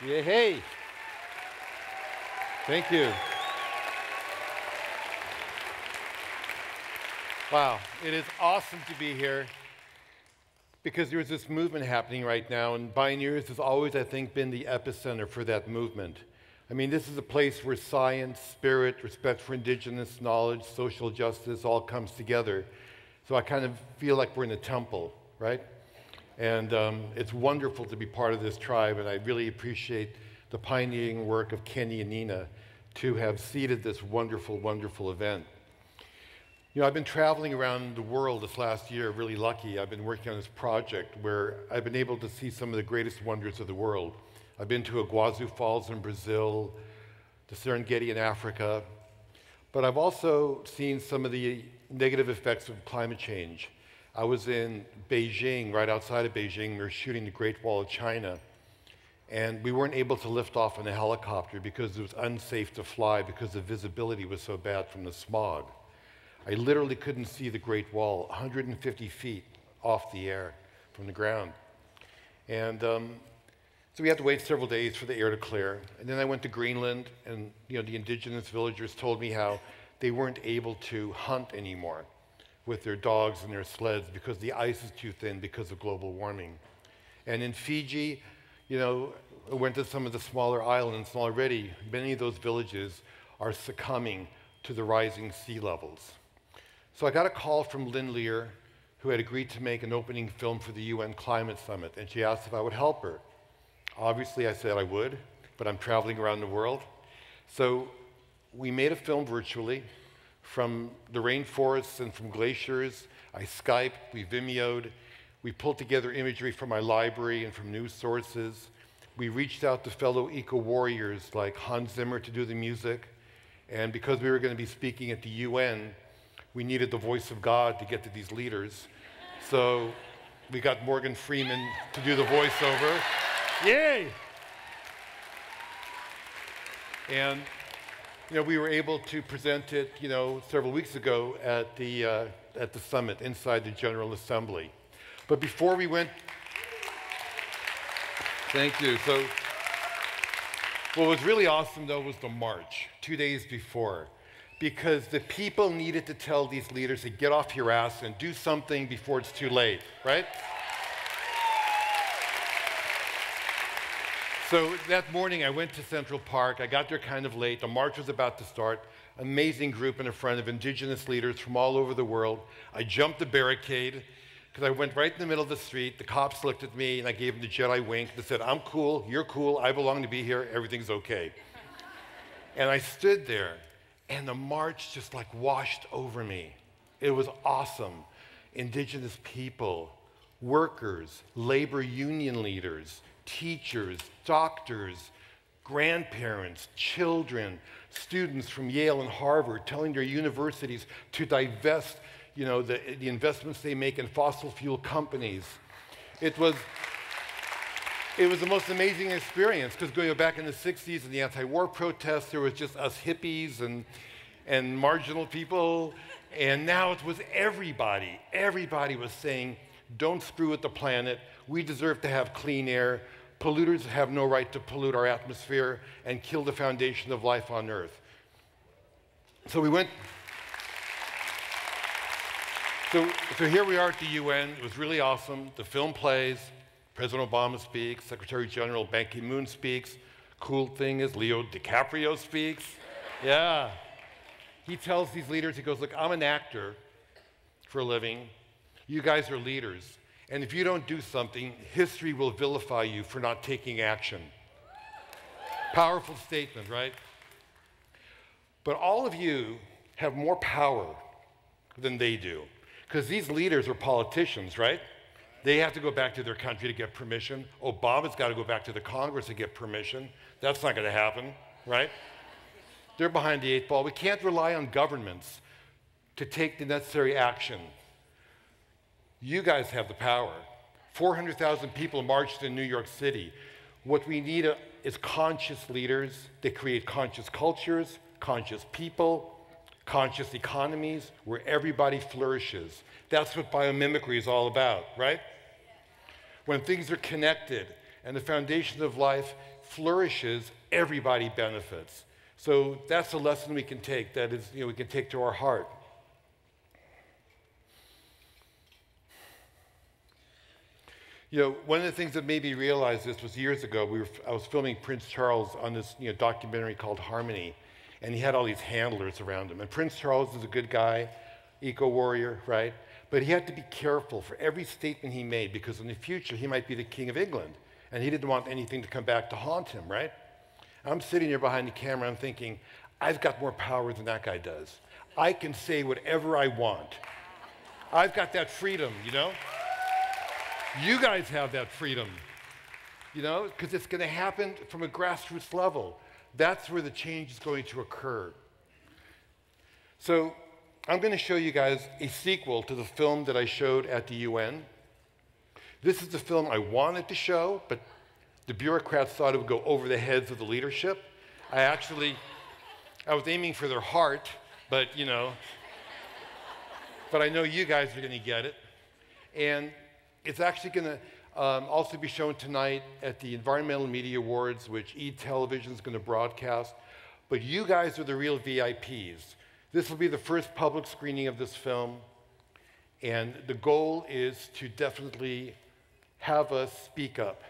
Yeah, hey. Thank you. Wow, it is awesome to be here because there's this movement happening right now, and Bioneers has always, I think, been the epicenter for that movement. I mean, this is a place where science, spirit, respect for indigenous knowledge, social justice all comes together. So I kind of feel like we're in a temple, right? And it's wonderful to be part of this tribe, and I really appreciate the pioneering work of Kenny and Nina to have seeded this wonderful, wonderful event. You know, I've been traveling around the world this last year, really lucky. I've been working on this project where I've been able to see some of the greatest wonders of the world. I've been to Iguazu Falls in Brazil, the Serengeti in Africa, but I've also seen some of the negative effects of climate change. I was in Beijing, right outside of Beijing. We were shooting the Great Wall of China, and we weren't able to lift off in a helicopter because it was unsafe to fly because the visibility was so bad from the smog. I literally couldn't see the Great Wall 150 feet off the air from the ground. And so we had to wait several days for the air to clear. And then I went to Greenland, and the indigenous villagers told me how they weren't able to hunt anymore with their dogs and their sleds because the ice is too thin because of global warming. And in Fiji, I went to some of the smaller islands, and already many of those villages are succumbing to the rising sea levels. So I got a call from Lynn Lear, who had agreed to make an opening film for the UN Climate Summit, and she asked if I would help her. Obviously, I said I would, but I'm traveling around the world. So we made a film virtually from the rainforests and from glaciers. I Skyped, we Vimeo'd, we pulled together imagery from my library and from news sources. We reached out to fellow eco-warriors like Hans Zimmer to do the music, and because we were going to be speaking at the UN, we needed the voice of God to get to these leaders. So we got Morgan Freeman to do the voiceover. Yay! And we were able to present it, several weeks ago at the summit inside the General Assembly. But before we went, thank you. So what was really awesome, though, was the march 2 days before, because the people needed to tell these leaders to get off your ass and do something before it's too late, right? So that morning, I went to Central Park. I got there kind of late. The march was about to start. Amazing group in front of indigenous leaders from all over the world. I jumped the barricade because I went right in the middle of the street. The cops looked at me, and I gave them the Jedi wink. They said, "I'm cool. You're cool. I belong to be here. Everything's okay." And I stood there, and the march just washed over me. It was awesome. Indigenous people, workers, labor union leaders, teachers, doctors, grandparents, children, students from Yale and Harvard telling their universities to divest, the investments they make in fossil fuel companies. It was the most amazing experience, because going back in the 60s and the anti-war protests, there was just us hippies and marginal people, and now it was everybody. Everybody was saying, don't screw with the planet. We deserve to have clean air. Polluters have no right to pollute our atmosphere and kill the foundation of life on Earth. So we went. So here we are at the UN. It was really awesome. The film plays. President Obama speaks. Secretary General Ban Ki-moon speaks. Cool thing is Leo DiCaprio speaks. Yeah. He tells these leaders, he goes, "Look, I'm an actor for a living. You guys are leaders. And if you don't do something, history will vilify you for not taking action." Powerful statement, right? But all of you have more power than they do, because these leaders are politicians, right? They have to go back to their country to get permission. Obama's got to go back to the Congress to get permission. That's not going to happen, right? They're behind the eight ball. We can't rely on governments to take the necessary action. You guys have the power. 400,000 people marched in New York City. What we need is conscious leaders that create conscious cultures, conscious people, conscious economies where everybody flourishes. That's what biomimicry is all about, right? When things are connected and the foundation of life flourishes, everybody benefits. So that's a lesson we can take, that is, we can take to our heart. One of the things that made me realize this was years ago, I was filming Prince Charles on this documentary called Harmony, and he had all these handlers around him. And Prince Charles is a good guy, eco-warrior, right? But he had to be careful for every statement he made, because in the future he might be the King of England, and he didn't want anything to come back to haunt him, right? I'm sitting there behind the camera, I'm thinking, I've got more power than that guy does. I can say whatever I want. I've got that freedom, You guys have that freedom, because it's going to happen from a grassroots level. That's where the change is going to occur. So I'm going to show you guys a sequel to the film that I showed at the UN. This is the film I wanted to show, but the bureaucrats thought it would go over the heads of the leadership. I was aiming for their heart, but but I know you guys are going to get it. And it's actually going to also be shown tonight at the Environmental Media Awards, which E-Television is going to broadcast. But you guys are the real VIPs. This will be the first public screening of this film. And the goal is to definitely have us speak up.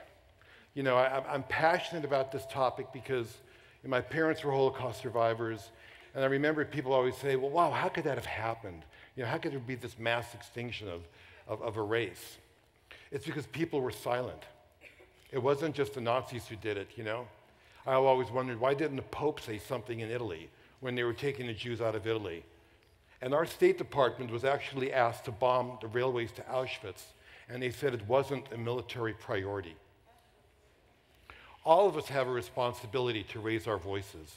I'm passionate about this topic because my parents were Holocaust survivors. And I remember people always say, well, wow, how could that have happened? How could there be this mass extinction of a race? It's because people were silent. It wasn't just the Nazis who did it, I always wondered, why didn't the Pope say something in Italy when they were taking the Jews out of Italy? And our State Department was actually asked to bomb the railways to Auschwitz, and they said it wasn't a military priority. All of us have a responsibility to raise our voices.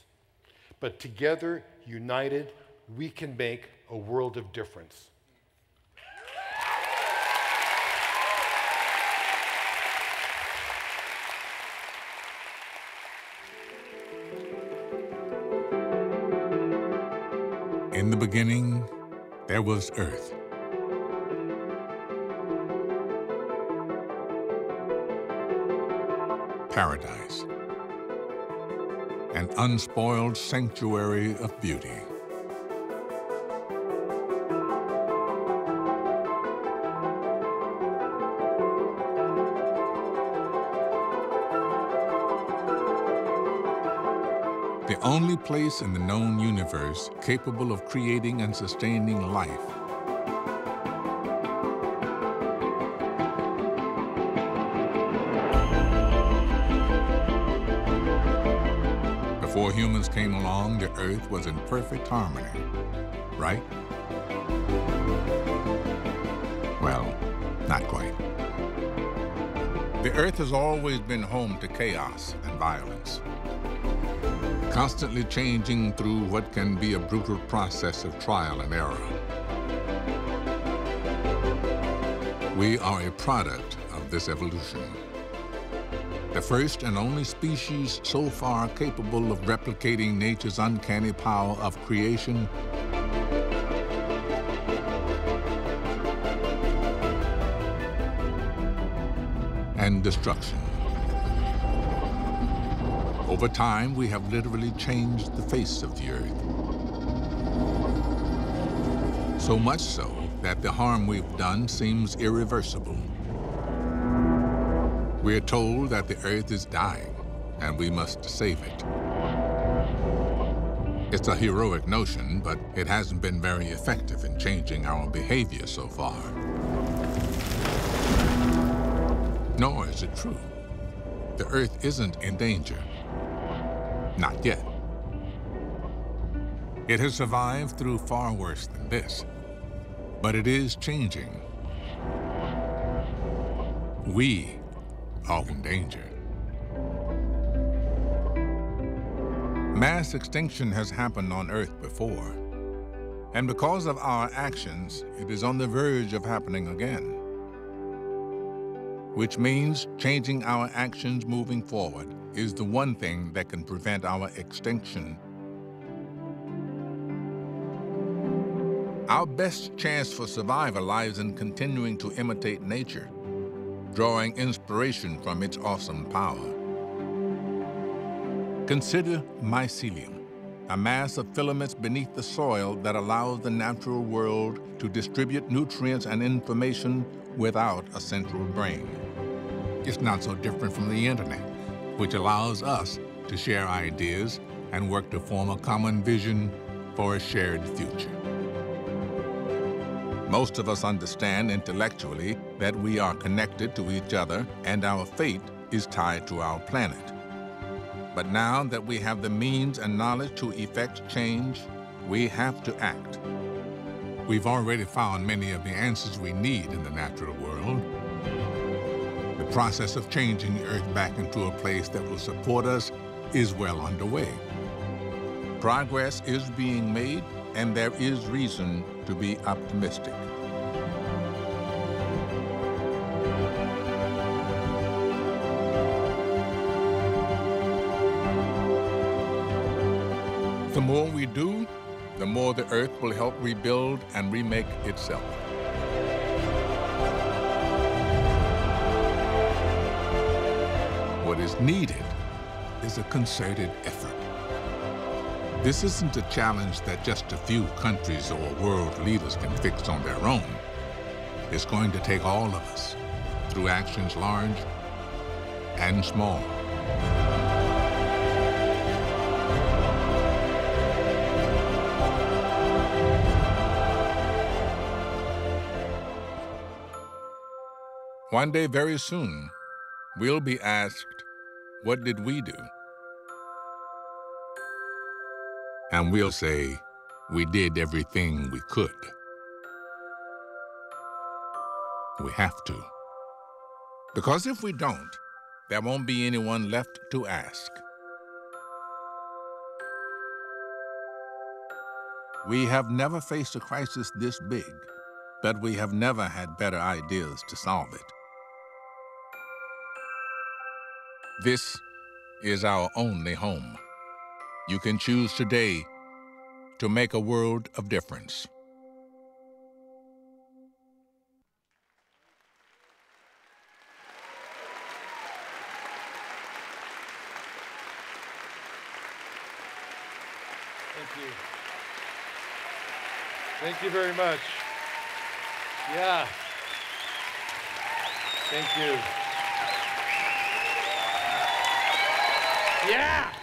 But together, united, we can make a world of difference. In the beginning, there was earth. Paradise. An unspoiled sanctuary of beauty. The only place in the known universe capable of creating and sustaining life. Before humans came along, the earth was in perfect harmony, right? Well, not quite. The earth has always been home to chaos and violence, constantly changing through what can be a brutal process of trial and error. We are a product of this evolution. The first and only species so far capable of replicating nature's uncanny power of creation and destruction. Over time, we have literally changed the face of the earth. So much so that the harm we've done seems irreversible. We're told that the earth is dying and we must save it. It's a heroic notion, but it hasn't been very effective in changing our behavior so far. Nor is it true. The earth isn't in danger. Not yet. It has survived through far worse than this, but it is changing. We are in danger. Mass extinction has happened on Earth before, and because of our actions, it is on the verge of happening again. Which means changing our actions moving forward is the one thing that can prevent our extinction. Our best chance for survival lies in continuing to imitate nature, drawing inspiration from its awesome power. Consider mycelium, a mass of filaments beneath the soil that allows the natural world to distribute nutrients and information without a central brain. It's not so different from the internet, which allows us to share ideas and work to form a common vision for a shared future. Most of us understand intellectually that we are connected to each other and our fate is tied to our planet. But now that we have the means and knowledge to effect change, we have to act. We've already found many of the answers we need in the natural world. The process of changing the Earth back into a place that will support us is well underway. Progress is being made, and there is reason to be optimistic. The more we do, the more the Earth will help rebuild and remake itself. What is needed is a concerted effort. This isn't a challenge that just a few countries or world leaders can fix on their own. It's going to take all of us through actions large and small. One day very soon, we'll be asked, what did we do? And we'll say, we did everything we could. We have to. Because if we don't, there won't be anyone left to ask. We have never faced a crisis this big, but we have never had better ideas to solve it. This is our only home. You can choose today to make a world of difference. Thank you. Thank you very much. Yeah. Thank you. Yeah!